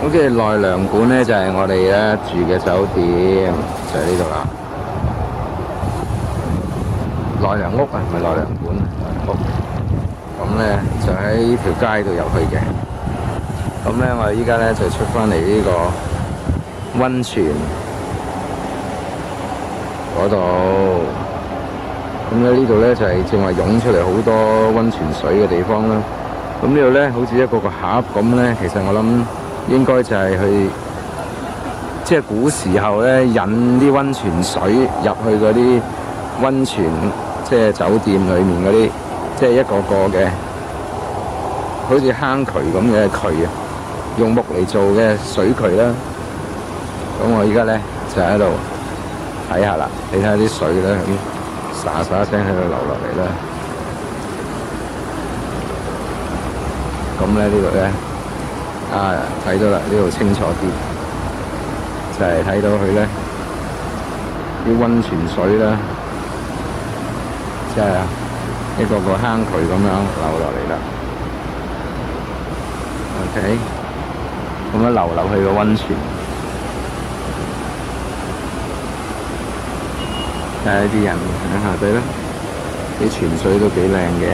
OK，奈良館咧就係我哋咧住嘅酒店，就係呢度啦。奈良屋啊，唔係奈良館，奈良屋。咁咧就喺呢條街度入去嘅。咁咧我哋依家咧就出翻嚟呢個溫泉嗰度。咁咧呢度咧就係正話湧出嚟好多溫泉水嘅地方啦。咁呢度咧好似一個盒咁咧，其實我諗應該就係去即係古時候咧引啲溫泉水入去嗰啲溫泉即係酒店裏面嗰啲，即係一個個嘅好似坑渠咁嘅渠啊，用木嚟做嘅水渠啦。咁我而家咧就喺度睇下啦，你睇下啲水咧咁沙沙聲喺度流落嚟啦。咁咧呢度咧睇到啦，呢度清楚啲，就係睇到佢咧啲溫泉水啦，即係一個個坑渠咁樣流落嚟啦。OK， 咁樣流落去個溫泉，睇下啲人喺下底啦，啲泉水都幾靚嘅。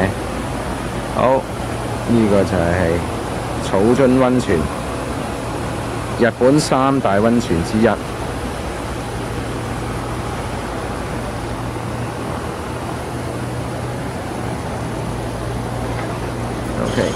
好，呢個就係草津溫泉，日本三大溫泉之一。OK。